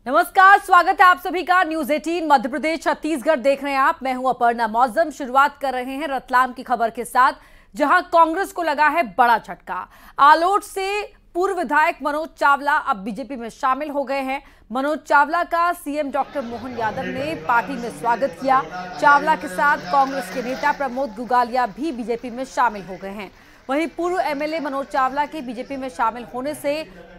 नमस्कार, स्वागत है आप सभी का न्यूज 18 मध्य प्रदेश छत्तीसगढ़ देख रहे हैं आप। मैं हूं अपर्णा मौजम। शुरुआत कर रहे हैं रतलाम की खबर के साथ, जहां कांग्रेस को लगा है बड़ा झटका। आलोट से पूर्व विधायक मनोज चावला अब बीजेपी में शामिल हो गए हैं। मनोज चावला का सीएम डॉक्टर मोहन यादव ने पार्टी में स्वागत किया। चावला के साथ कांग्रेस के नेता प्रमोद गुगालिया भी बीजेपी में शामिल हो गए हैं। वहीं पूर्व एमएलए मनोज चावला के बीजेपी में शामिल होने से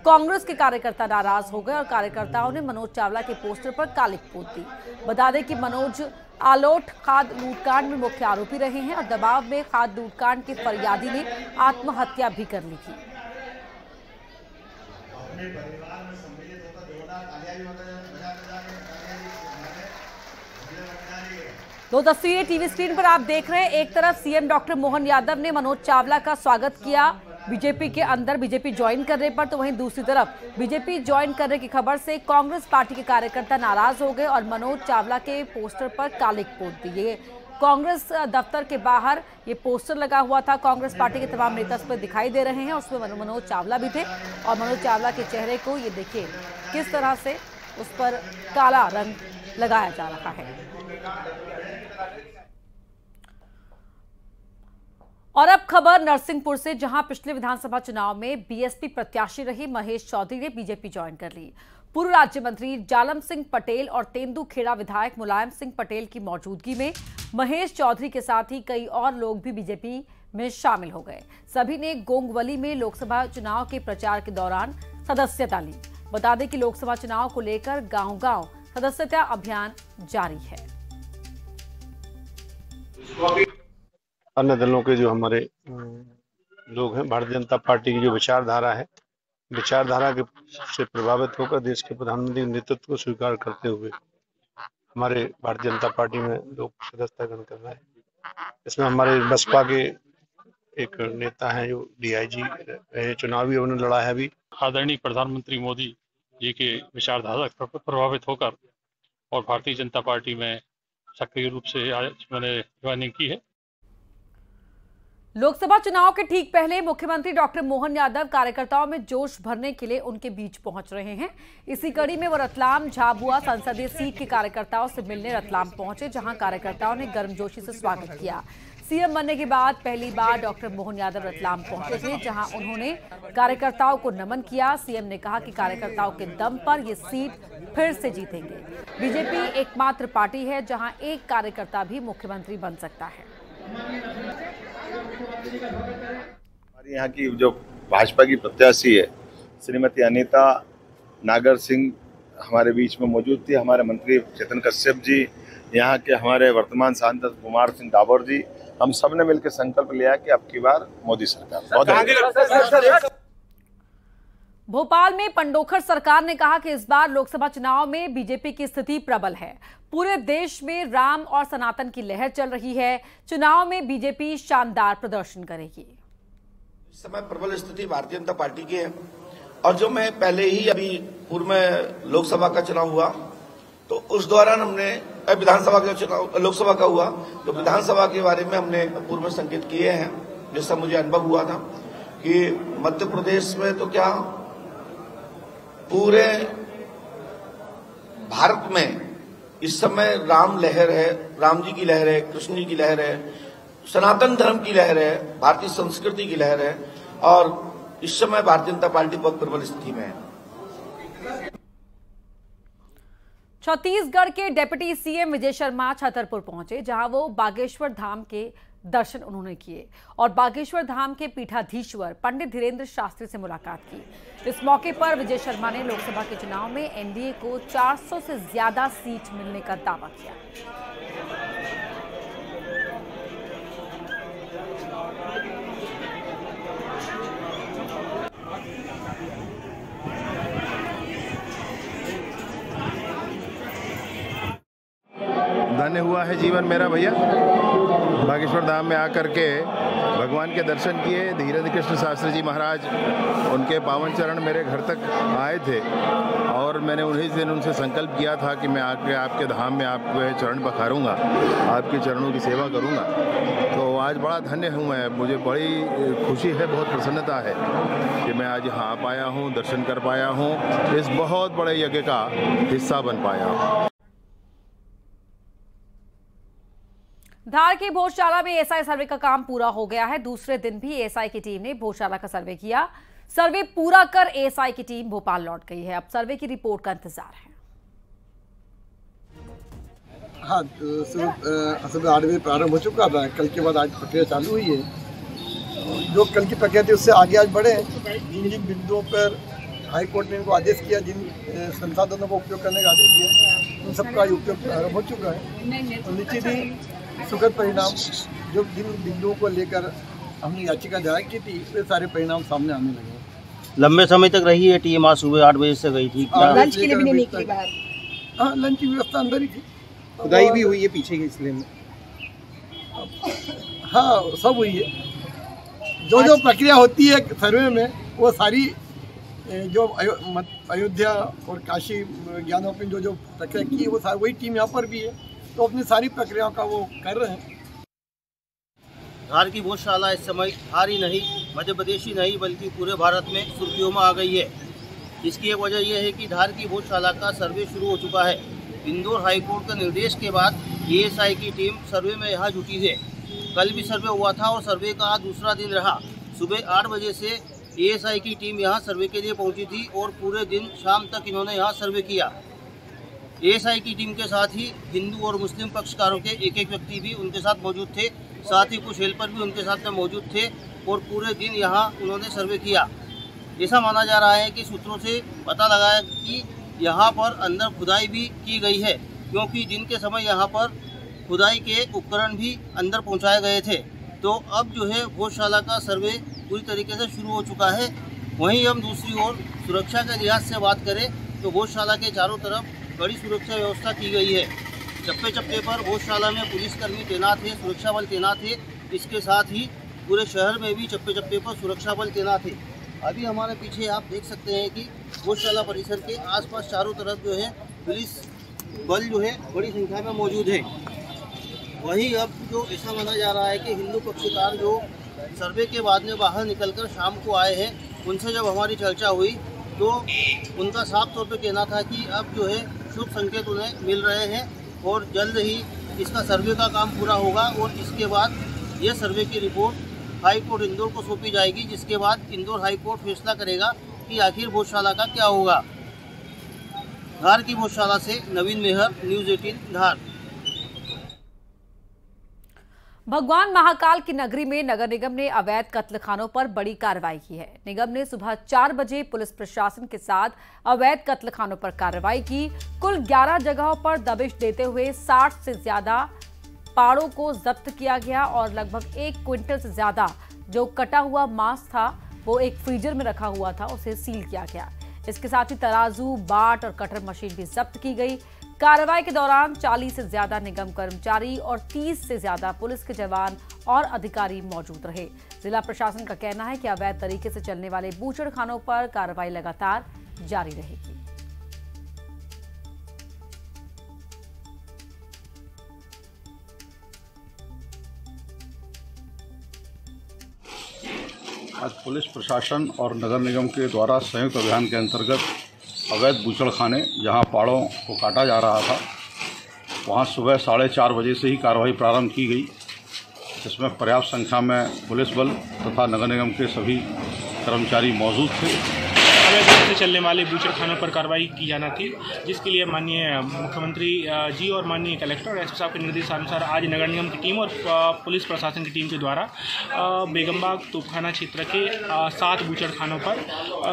कांग्रेस के कार्यकर्ता नाराज हो गए और कार्यकर्ताओं ने मनोज चावला के पोस्टर पर कालिख पोत दी। बता दें कि मनोज आलोट खाद लूटकांड में मुख्य आरोपी रहे हैं और दबाव में खाद लूटकांड के फरियादी ने आत्महत्या भी कर ली थी। दो तस्वीरें टीवी स्क्रीन पर आप देख रहे हैं। एक तरफ सीएम डॉक्टर मोहन यादव ने मनोज चावला का स्वागत किया बीजेपी के अंदर, बीजेपी ज्वाइन करने पर, तो वहीं दूसरी तरफ बीजेपी ज्वाइन करने की खबर से कांग्रेस पार्टी के कार्यकर्ता नाराज हो गए और मनोज चावला के पोस्टर पर कालिख पोत दिए। कांग्रेस दफ्तर के बाहर ये पोस्टर लगा हुआ था। कांग्रेस पार्टी के तमाम नेता उस पर दिखाई दे रहे हैं। उसमें मनोज चावला भी थे और मनोज चावला के चेहरे को ये देखिए किस तरह से उस पर काला रंग लगाया जा रहा है। और अब खबर नरसिंहपुर से, जहां पिछले विधानसभा चुनाव में बीएसपी प्रत्याशी रही महेश चौधरी ने बीजेपी ज्वाइन कर ली। पूर्व राज्य मंत्री जालम सिंह पटेल और तेंदुखेड़ा विधायक मुलायम सिंह पटेल की मौजूदगी में महेश चौधरी के साथ ही कई और लोग भी बीजेपी में शामिल हो गए। सभी ने गोंगवली में लोकसभा चुनाव के प्रचार के दौरान सदस्यता ली। बता दें कि लोकसभा चुनाव को लेकर गांव-गांव सदस्यता अभियान जारी है। अन्य दलों के जो हमारे लोग हैं, भारतीय जनता पार्टी की जो विचारधारा है, विचारधारा के से प्रभावित होकर देश के प्रधानमंत्री के नेतृत्व को स्वीकार करते हुए हमारे भारतीय जनता पार्टी में लोग सदस्यता ग्रहण कर रहे हैं। इसमें हमारे बसपा के एक नेता हैं जो डीआईजी चुनावी उन्होंने लड़ा है अभी। आदरणीय प्रधानमंत्री मोदी जी के विचारधारा प्रभावित होकर और भारतीय जनता पार्टी में सक्रिय रूप से आज मैंने ज्वाइनिंग की है। लोकसभा चुनाव के ठीक पहले मुख्यमंत्री डॉक्टर मोहन यादव कार्यकर्ताओं में जोश भरने के लिए उनके बीच पहुंच रहे हैं। इसी कड़ी में वो रतलाम झाबुआ संसदीय सीट के कार्यकर्ताओं से मिलने रतलाम पहुंचे, जहां कार्यकर्ताओं ने गर्मजोशी से स्वागत किया। सीएम बनने के बाद पहली बार डॉक्टर मोहन यादव रतलाम पहुंचे थे, जहां उन्होंने कार्यकर्ताओं को नमन किया। सीएम ने कहा कि कार्यकर्ताओं के दम पर ये सीट फिर से जीतेंगे। बीजेपी एकमात्र पार्टी है जहां एक कार्यकर्ता भी मुख्यमंत्री बन सकता है। हमारे यहाँ की जो भाजपा की प्रत्याशी है श्रीमती अनीता नागर सिंह हमारे बीच में मौजूद थी। हमारे मंत्री चेतन कश्यप जी, यहाँ के हमारे वर्तमान सांसद कुमार सिंह डाबर जी, हम सब ने मिलकर संकल्प लिया कि अब की बार मोदी सरकार। भोपाल में पंडोखर सरकार ने कहा कि इस बार लोकसभा चुनाव में बीजेपी की स्थिति प्रबल है। पूरे देश में राम और सनातन की लहर चल रही है। चुनाव में बीजेपी शानदार प्रदर्शन करेगी। इस समय प्रबल स्थिति भारतीय जनता पार्टी की है और जो मैं पहले ही अभी पूर्व में लोकसभा का चुनाव हुआ तो उस दौरान हमने विधानसभा का चुनाव लोकसभा का हुआ तो विधानसभा के बारे में हमने पूर्व में संकेत किए हैं, जिससे मुझे अनुभव हुआ था कि मध्य प्रदेश में तो क्या पूरे भारत में इस समय राम लहर है, राम जी की लहर है, कृष्ण जी की लहर है, सनातन धर्म की लहर है, भारतीय संस्कृति की लहर है और इस समय भारतीय जनता पार्टी बहुत प्रबल स्थिति में है। छत्तीसगढ़ के डिप्टी सीएम विजय शर्मा छतरपुर पहुंचे, जहां वो बागेश्वर धाम के दर्शन उन्होंने किए और बागेश्वर धाम के पीठाधीश्वर पंडित धीरेन्द्र शास्त्री से मुलाकात की। इस मौके पर विजय शर्मा ने लोकसभा के चुनाव में एनडीए को 400 से ज्यादा सीट मिलने का दावा किया। धन्य हुआ है जीवन मेरा भैया। बागेश्वर धाम में आकर के भगवान के दर्शन किए। धीरेन्द्र कृष्ण शास्त्री जी महाराज, उनके पावन चरण मेरे घर तक आए थे और मैंने उन्हीं दिन उनसे संकल्प किया था कि मैं आके आपके धाम में आपके चरण पखारूंगा, आपके चरणों की सेवा करूंगा। तो आज बड़ा धन्य हूँ मैं, मुझे बड़ी खुशी है, बहुत प्रसन्नता है कि मैं आज यहाँ आ पाया हूँ, दर्शन कर पाया हूँ, इस बहुत बड़े यज्ञ का हिस्सा बन पाया हूँ। धार की भोजशाला में एएसआई सर्वे का काम पूरा हो गया है। दूसरे दिन भी एएसआई की टीम ने भोजशाला का सर्वे किया। सर्वे पूरा कर एएसआई की टीम भोपाल लौट गई है। अब सर्वे की रिपोर्ट का इंतजार है। हाँ, सुबह 8 बजे प्रारंभ हो चुका था। कल के बाद आज प्रक्रिया चालू हुई है। जो कल की प्रक्रिया थी उससे आगे आज बढ़े। जिन जिन बिंदुओं पर हाई कोर्ट ने इनको आदेश किया, जिन संसाधनों का उपयोग करने का आदेश दिया, उन सबका उपयोग प्रारंभ हो चुका है। तो निश्चित ही सुखद परिणाम, जो जिन बिंदुओं को लेकर हमने याचिका दायर की थी, वे सारे परिणाम सामने आने लगे। लंबे समय तक रही है टीम, आज सुबह 8 बजे से गई थी। लंच के लिए भी नहीं निकली बाहर? हाँ, लंच की व्यवस्था अंदर ही थी। खुदाई भी हुई है पीछे के इसलिए में? हाँ, सब हुई है। जो प्रक्रिया होती है सर्वे में, वो सारी जो अयोध्या और काशी ज्ञानोपी जो प्रक्रिया की है, वो सारी वही टीम यहाँ पर भी है। तो अपनी सारी प्रक्रियाओं का वो कर रहे हैं। धार की भोजशाला इस समय धार ही नहीं, मध्य प्रदेश ही नहीं, बल्कि पूरे भारत में सुर्खियों में आ गई है। इसकी एक वजह यह है कि धार की भोजशाला का सर्वे शुरू हो चुका है। इंदौर हाईकोर्ट के निर्देश के बाद एएसआई की टीम सर्वे में यहाँ जुटी है। कल भी सर्वे हुआ था और सर्वे का आज दूसरा दिन रहा। सुबह 8 बजे से एएसआई की टीम यहाँ सर्वे के लिए पहुँची थी और पूरे दिन शाम तक इन्होंने यहाँ सर्वे किया। एएसआई की टीम के साथ ही हिंदू और मुस्लिम पक्षकारों के एक व्यक्ति भी उनके साथ मौजूद थे, साथ ही कुछ हेल्पर भी उनके साथ में मौजूद थे और पूरे दिन यहाँ उन्होंने सर्वे किया। ऐसा माना जा रहा है कि सूत्रों से पता लगा है कि यहाँ पर अंदर खुदाई भी की गई है, क्योंकि दिन के समय यहाँ पर खुदाई के उपकरण भी अंदर पहुँचाए गए थे। तो अब जो है भोजशाला का सर्वे पूरी तरीके से शुरू हो चुका है। वहीं हम दूसरी ओर सुरक्षा के लिहाज से बात करें तो भोजशाला के चारों तरफ बड़ी सुरक्षा व्यवस्था की गई है। चप्पे चप्पे पर भोजशाला में पुलिसकर्मी तैनात है, सुरक्षा बल तैनात है। इसके साथ ही पूरे शहर में भी चप्पे चप्पे पर सुरक्षा बल तैनात है। अभी हमारे पीछे आप देख सकते हैं कि भोजशाला परिसर के आसपास चारों तरफ जो है पुलिस बल जो है बड़ी संख्या में मौजूद है। वहीं अब जो ऐसा माना जा रहा है कि हिंदू पक्षकार जो सर्वे के बाद में बाहर निकलकर शाम को आए हैं, उनसे जब हमारी चर्चा हुई तो उनका साफ तौर पे कहना था कि अब जो है शुभ संकेत उन्हें मिल रहे हैं और जल्द ही इसका सर्वे का काम पूरा होगा और इसके बाद ये सर्वे की रिपोर्ट हाई कोर्ट इंदौर को सौंपी जाएगी, जिसके बाद इंदौर हाई कोर्ट फैसला करेगा कि आखिर भोजशाला का क्या होगा। धार की भोजशाला से नवीन मेहर, न्यूज़ 18 धार। भगवान महाकाल की नगरी में नगर निगम ने अवैध कत्लखानों पर बड़ी कार्रवाई की है। निगम ने सुबह 4 बजे पुलिस प्रशासन के साथ अवैध कत्लखानों पर कार्रवाई की। कुल 11 जगहों पर दबिश देते हुए 60 से ज्यादा पाड़ों को जब्त किया गया और लगभग 1 क्विंटल से ज्यादा जो कटा हुआ मांस था वो एक फ्रीजर में रखा हुआ था, उसे सील किया गया। इसके साथ ही तराजू, बाट और कटर मशीन भी जब्त की गई। कार्रवाई के दौरान 40 से ज्यादा निगम कर्मचारी और 30 से ज्यादा पुलिस के जवान और अधिकारी मौजूद रहे। जिला प्रशासन का कहना है कि अवैध तरीके से चलने वाले बूचड़खानों पर कार्रवाई लगातार जारी रहेगी। आज पुलिस प्रशासन और नगर निगम के द्वारा संयुक्त अभियान के अंतर्गत अवैध बूचड़खाने जहां पाड़ों को काटा जा रहा था, वहां सुबह 4:30 बजे से ही कार्रवाई प्रारंभ की गई, जिसमें पर्याप्त संख्या में पुलिस बल तथा नगर निगम के सभी कर्मचारी मौजूद थे। अवैध रूप से चलने वाले बूचड़खानों पर कार्रवाई की जाना थी, जिसके लिए माननीय मुख्यमंत्री जी और माननीय कलेक्टर और एसपी साहब के निर्देशानुसार आज नगर निगम की टीम और पुलिस प्रशासन की टीम के द्वारा बेगमबाग तोपखाना क्षेत्र के 7 बूचड़खानों पर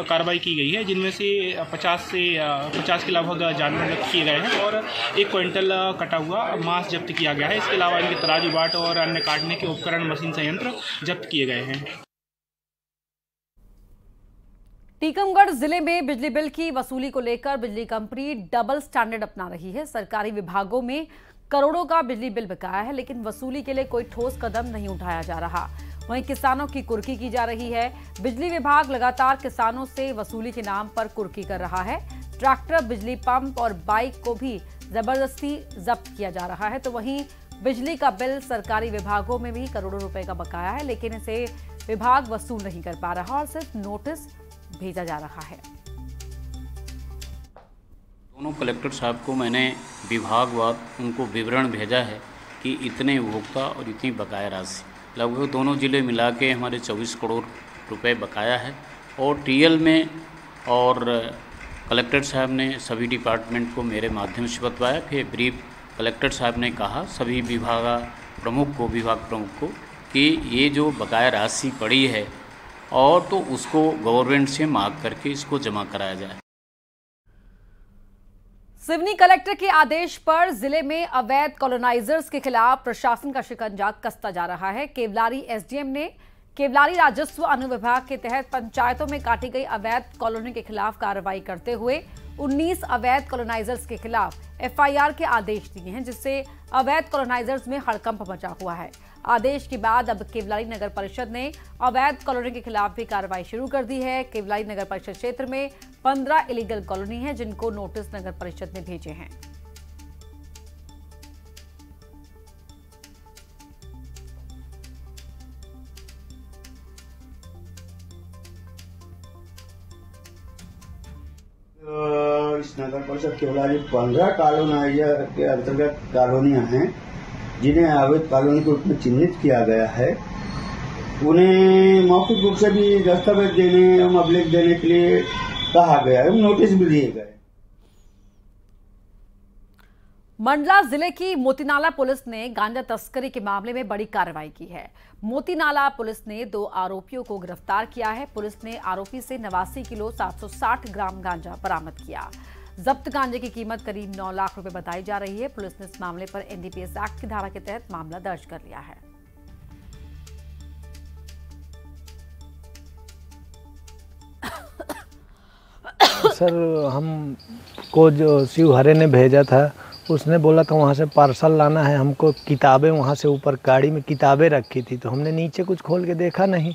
कार्रवाई की गई है, जिनमें से 50 के लगभग जानवर जब्त किए गए हैं और 1 क्विंटल कटा हुआ मांस जब्त किया गया है। इसके अलावा इनके तराजू, बाट और अन्य काटने के उपकरण, मशीन, संयंत्र जब्त किए गए हैं। टीकमगढ़ जिले में बिजली बिल की वसूली को लेकर बिजली कंपनी डबल स्टैंडर्ड अपना रही है। सरकारी विभागों में करोड़ों का बिजली बिल बकाया है, लेकिन वसूली के लिए कोई ठोस कदम नहीं उठाया जा रहा। वहीं किसानों की कुर्की की जा रही है। बिजली विभाग लगातार किसानों से वसूली के नाम पर कुर्की कर रहा है। ट्रैक्टर, बिजली पंप और बाइक को भी जबरदस्ती जब्त किया जा रहा है। तो वहीं बिजली का बिल सरकारी विभागों में भी करोड़ों रुपए का बकाया है, लेकिन इसे विभाग वसूल नहीं कर पा रहा और सिर्फ नोटिस भेजा जा रहा है। दोनों कलेक्टर साहब को मैंने विभागवार उनको विवरण भेजा है कि इतने उपभोक्ता और इतनी बकाया राशि, लगभग दोनों जिले मिला के हमारे 24 करोड़ रुपए बकाया है। और टीएल में और कलेक्टर साहब ने सभी डिपार्टमेंट को मेरे माध्यम से बतवाया। फिर ब्रीफ कलेक्टर साहब ने कहा सभी विभाग प्रमुख को कि ये जो बकाया राशि पड़ी है और तो उसको गवर्नमेंट से मांग करके इसको जमा कराया जाए। सिवनी कलेक्टर के आदेश पर जिले में अवैध कॉलोनाइजर्स के खिलाफ प्रशासन का शिकंजा कसता जा रहा है। केवलारी एसडीएम ने केवलारी राजस्व अनुविभाग के तहत पंचायतों में काटी गई अवैध कॉलोनी के खिलाफ कार्रवाई करते हुए 19 अवैध कॉलोनाइजर्स के खिलाफ एफआईआर के आदेश दिए हैं, जिससे अवैध कॉलोनाइजर्स में हड़कंप मचा हुआ है। आदेश के बाद अब केवलारी नगर परिषद ने अवैध कॉलोनी के खिलाफ भी कार्रवाई शुरू कर दी है। केवलारी नगर परिषद क्षेत्र में 15 इलीगल कॉलोनी है, जिनको नोटिस नगर परिषद ने भेजे हैं। इस नगर परिषद केवलारी 15 कॉलोनाइजर के अंतर्गत कॉलोनियां हैं जिन्हें अवैध कॉलोनी के रूप में चिन्हित किया गया है। उन्हें मौखिक रूप से भी दस्तावेज देने एवं अभिलेख देने के लिए कहा गया है, नोटिस भी दिए गए। मंडला जिले की मोतीनाला पुलिस ने गांजा तस्करी के मामले में बड़ी कार्रवाई की है। मोतीनाला पुलिस ने 2 आरोपियों को गिरफ्तार किया है। पुलिस ने आरोपी से 89 किलो 760 ग्राम गांजा बरामद किया। जब्त गांजे की कीमत करीब 9 लाख रुपए बताई जा रही है। पुलिस ने इस मामले पर एनडीपीएस एक्ट की धारा के तहत मामला दर्ज कर लिया है। सर, हमको जो शिव हरे ने भेजा था, उसने बोला था वहाँ से पार्सल लाना है हमको। किताबें वहाँ से ऊपर गाड़ी में किताबें रखी थी, तो हमने नीचे कुछ खोल के देखा नहीं।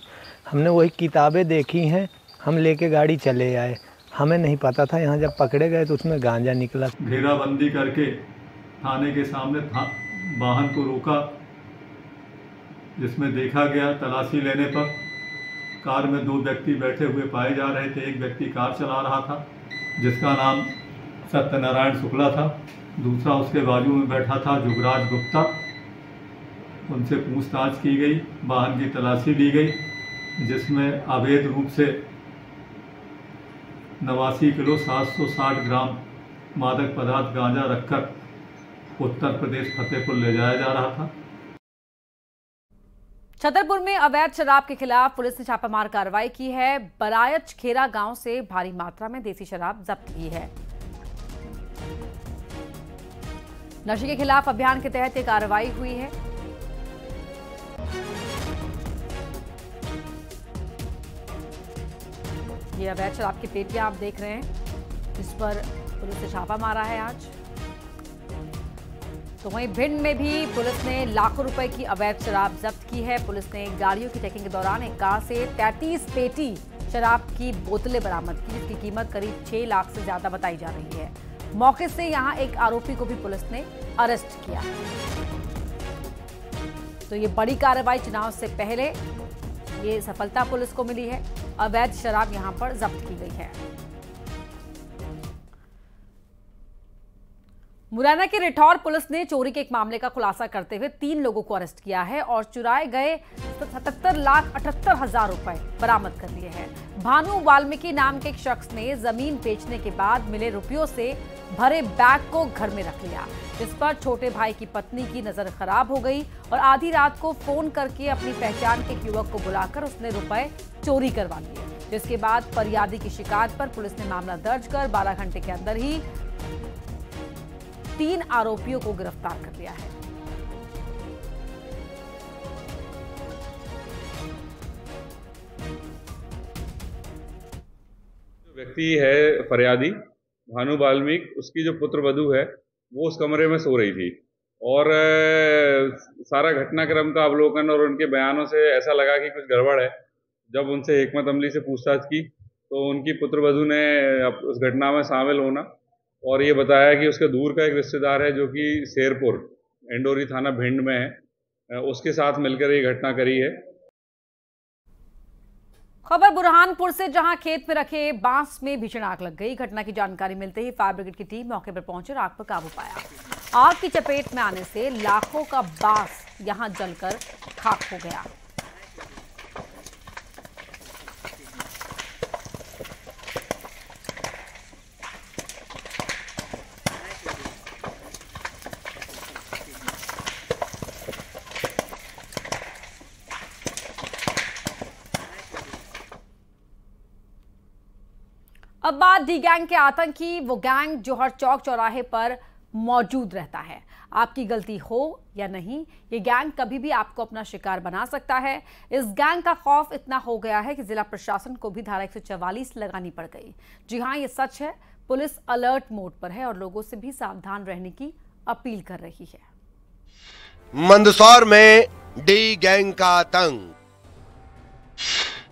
हमने वही किताबें देखी हैं, हम लेके गाड़ी चले आए। हमें नहीं पता था, यहाँ जब पकड़े गए तो उसमें गांजा निकला। घेराबंदी करके थाने के सामने वाहन को रोका, जिसमें देखा गया तलाशी लेने पर कार में 2 व्यक्ति बैठे हुए पाए जा रहे थे। एक व्यक्ति कार चला रहा था जिसका नाम सत्यनारायण शुक्ला था, दूसरा उसके बाजू में बैठा था जुगराज गुप्ता। उनसे पूछताछ की गई, वाहन की तलाशी ली गई, जिसमें अवैध रूप से 89 किलो 760 ग्राम मादक पदार्थ गांजा रखकर उत्तर प्रदेश फतेहपुर ले जाया जा रहा था। छतरपुर में अवैध शराब के खिलाफ पुलिस ने छापामार कार्रवाई की है। बरायच खेरा गांव से भारी मात्रा में देसी शराब जब्त की है। नशे के खिलाफ अभियान के तहत ये कार्रवाई हुई है। ये अवैध शराब की पेटियां आप देख रहे हैं, जिस पर पुलिस ने छापा मारा है आज। तो वहीं भिंड में भी पुलिस ने लाखों रुपए की अवैध शराब जब्त की है। पुलिस ने गाड़ियों की चेकिंग के दौरान एक कार से 33 पेटी शराब की बोतलें बरामद की, जिसकी कीमत करीब 6 लाख से ज्यादा बताई जा रही है। मौके से यहां एक आरोपी को भी पुलिस ने अरेस्ट किया। तो ये बड़ी कार्रवाई चुनाव से पहले ये सफलता पुलिस को मिली है। अवैध शराब यहां पर जब्त की गई है। मुरैना के रिठौर पुलिस ने चोरी के एक मामले का खुलासा करते हुए 3 लोगों को अरेस्ट किया है और चुराए गए 77,78,000 रुपए बरामद कर लिए हैं। भानु वाल्मीकि नाम के एक शख्स ने जमीन बेचने के बाद मिले रुपयों से भरे बैग को घर में रख लिया, जिस पर छोटे भाई की पत्नी की नजर खराब हो गई और आधी रात को फोन करके अपनी पहचान के एक युवक को बुलाकर उसने रुपए चोरी करवा लिए, जिसके बाद फरियादी की शिकायत पर पुलिस ने मामला दर्ज कर 12 घंटे के अंदर ही 3 आरोपियों को गिरफ्तार कर लिया है। व्यक्ति है फरियादी भानु वाल्मीकि, उसकी जो पुत्र वधू है वो उस कमरे में सो रही थी और सारा घटनाक्रम का अवलोकन और उनके बयानों से ऐसा लगा कि कुछ गड़बड़ है। जब उनसे हिकमत अमली से पूछताछ की तो उनकी पुत्र वधू ने उस घटना में शामिल होना और ये बताया कि उसके दूर का एक रिश्तेदार है जो कि शेरपुर इंडोरी थाना भिंड में है, उसके साथ मिलकर ये घटना करी है। खबर बुरहानपुर से, जहां खेत में रखे बांस में भीषण आग लग गई। घटना की जानकारी मिलते ही फायर ब्रिगेड की टीम मौके पर पहुंची और आग पर काबू पाया। आग की चपेट में आने से लाखों का बांस यहां जलकर खाक हो गया। अब बात डी गैंग के आतंक की। वो गैंग जो हर चौक चौराहे पर मौजूद रहता है। आपकी गलती हो या नहीं, ये गैंग कभी भी आपको अपना शिकार बना सकता है। इस गैंग का खौफ इतना हो गया है कि जिला प्रशासन को भी धारा 144 लगानी पड़ गई। जी हां, ये सच है। पुलिस अलर्ट मोड पर है और लोगों से भी सावधान रहने की अपील कर रही है। मंदसौर में डी गैंग का आतंक।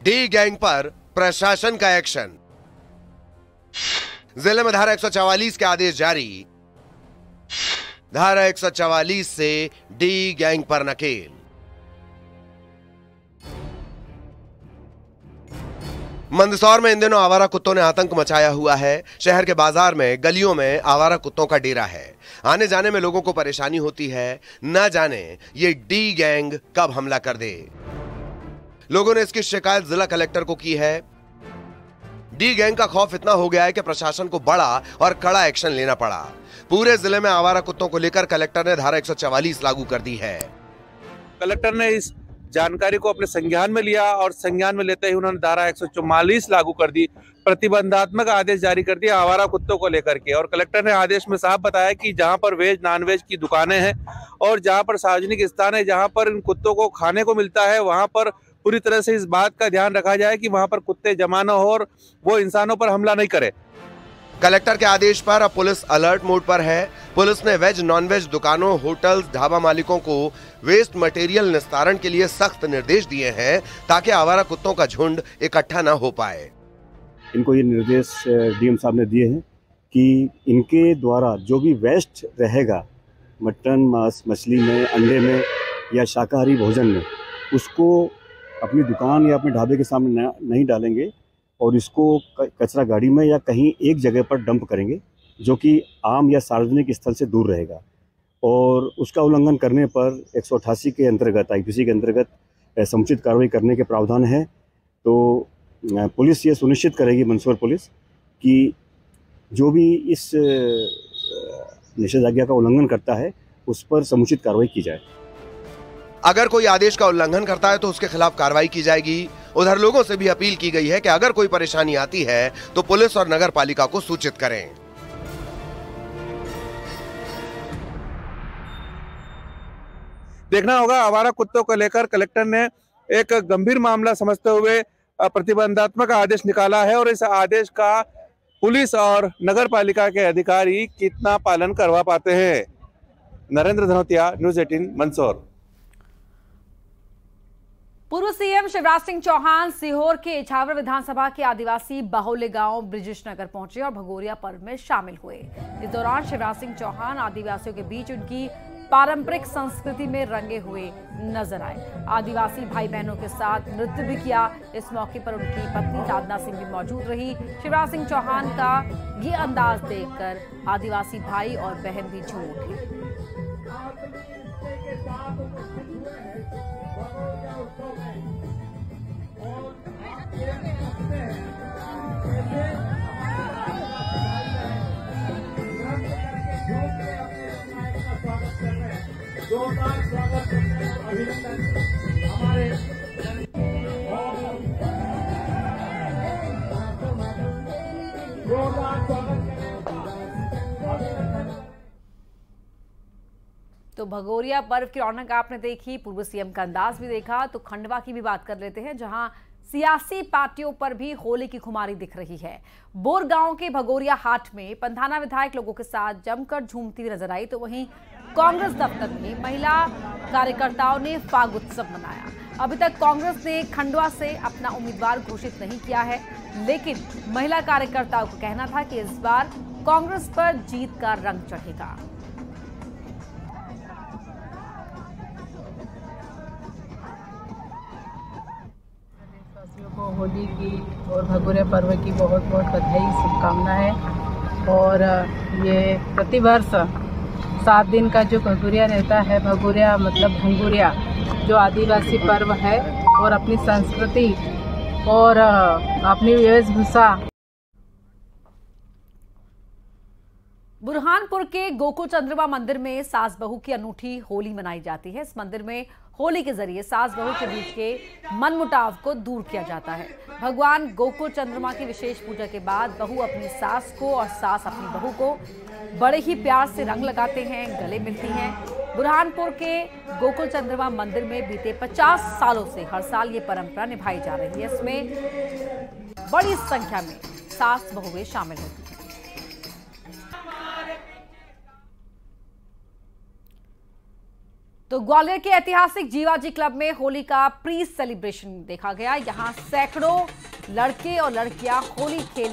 डी गैंग पर प्रशासन का एक्शन। जिले में धारा 144 के आदेश जारी। धारा 144 से डी गैंग पर नकेल। मंदसौर में इन दिनों आवारा कुत्तों ने आतंक मचाया हुआ है। शहर के बाजार में, गलियों में आवारा कुत्तों का डेरा है। आने जाने में लोगों को परेशानी होती है। न जाने ये डी गैंग कब हमला कर दे। लोगों ने इसकी शिकायत जिला कलेक्टर को की है। डी गैंग का खौफ इतना हो गया है कि प्रशासन को बड़ा और कड़ा एक्शन लेना पड़ा। पूरे जिले में आवारा कुत्तों को लेकर कलेक्टर ने धारा 144 लागू कर दी है। कलेक्टर ने इस जानकारी को अपने संज्ञान में लिया और संज्ञान में लेते ही उन्होंने धारा 144 लागू कर दी। प्रतिबंधात्मक आदेश जारी कर दिया आवारा कुत्तों को लेकर के। और कलेक्टर ने आदेश में साफ बताया कि जहां पर वेज नॉन वेज की दुकानें हैं और जहां पर सार्वजनिक स्थान है, जहां पर इन कुत्तों को खाने को मिलता है, वहां पर पूरी तरह से इस बात का ध्यान रखा जाए कि वहां पर कुत्ते जमा न हो और वो इंसानों पर हमला नहीं करे। कलेक्टर के आदेश पर अब पुलिस अलर्ट मोड पर है। पुलिस ने वेज नॉन वेज दुकानों, होटल्स, ढाबा मालिकों को वेस्ट मटेरियल निस्तारण के लिए सख्त निर्देश दिए हैं ताकि आवारा कुत्तों का झुंड इकट्ठा न हो पाए। इनको ये निर्देश डीएम साहब ने दिए हैं कि इनके द्वारा जो भी वेस्ट रहेगा मटन, मांस, मछली में, अंडे में या शाकाहारी भोजन में, उसको अपनी दुकान या अपने ढाबे के सामने नहीं डालेंगे और इसको कचरा गाड़ी में या कहीं एक जगह पर डंप करेंगे जो कि आम या सार्वजनिक स्थल से दूर रहेगा। और उसका उल्लंघन करने पर 188 के अंतर्गत, आईपीसी के अंतर्गत समुचित कार्रवाई करने के प्रावधान है। तो पुलिस ये सुनिश्चित करेगी, मंदसौर पुलिस, कि जो भी इस निषेधाज्ञा का उल्लंघन करता है उस पर समुचित कार्रवाई की जाए। अगर कोई आदेश का उल्लंघन करता है तो उसके खिलाफ कार्रवाई की जाएगी। उधर लोगों से भी अपील की गई है कि अगर कोई परेशानी आती है तो पुलिस और नगर पालिका को सूचित करें। देखना होगा, आवारा कुत्तों को लेकर कलेक्टर ने एक गंभीर मामला समझते हुए प्रतिबंधात्मक आदेश निकाला है और इस आदेश का पुलिस और नगर पालिका के अधिकारी कितना पालन करवा पाते हैं। नरेंद्र धनोतिया, न्यूज़ 18, मंदसौर। पूर्व सीएम शिवराज सिंह चौहान सीहोर के इछावर विधानसभा के आदिवासी बाहुल्य गांव ब्रिजेश नगर पहुंचे और भगोरिया पर्व में शामिल हुए। इस दौरान शिवराज सिंह चौहान आदिवासियों के बीच उनकी पारंपरिक संस्कृति में रंगे हुए नजर आए। आदिवासी भाई बहनों के साथ नृत्य भी किया। इस मौके पर उनकी पत्नी साधना सिंह भी मौजूद रही। शिवराज सिंह चौहान का ये अंदाज देखकर आदिवासी भाई और बहन भी झूम उठे। तो भगोरिया पर्व की रौनक आपने देखी, पूर्व सीएम का अंदाज भी देखा। तो खंडवा की भी बात कर लेते हैं, जहां सियासी पार्टियों पर भी होली की खुमारी दिख रही है। बोर गांव के भगोरिया हाट में पंधाना विधायक लोगों के साथ जमकर झूमती हुई नजर आई। तो वहीं कांग्रेस दफ्तर में महिला कार्यकर्ताओं ने फाग उत्सव मनाया। अभी तक कांग्रेस ने खंडवा से अपना उम्मीदवार घोषित नहीं किया है, लेकिन महिला कार्यकर्ताओं का कहना था कि इस बार कांग्रेस पर जीत का रंग चढ़ेगा। होली की और भगोरिया पर्व की बहुत बहुत बधाई शुभकामनाएं। और ये प्रतिवर्ष 7 दिन का जो भगोरिया रहता है, भगोरिया मतलब भंगुरिया जो आदिवासी पर्व है और अपनी संस्कृति और अपनी वेशभूषा। बुरहानपुर के गोकुल चंद्रमा मंदिर में सास बहू की अनूठी होली मनाई जाती है। इस मंदिर में होली के जरिए सास बहू के बीच के मनमुटाव को दूर किया जाता है। भगवान गोकुल चंद्रमा की विशेष पूजा के बाद बहू अपनी सास को और सास अपनी बहू को बड़े ही प्यार से रंग लगाते हैं, गले मिलती हैं। बुरहानपुर के गोकुल चंद्रमा मंदिर में बीते 50 सालों से हर साल ये परंपरा निभाई जा रही है। इसमें बड़ी संख्या में सास बहुएं शामिल होती हैं। तो ग्वालियर के ऐतिहासिक जीवाजी क्लब में होली का प्री सेलिब्रेशन देखा गया। यहां सैकड़ों लड़के और लड़कियां होली खेलने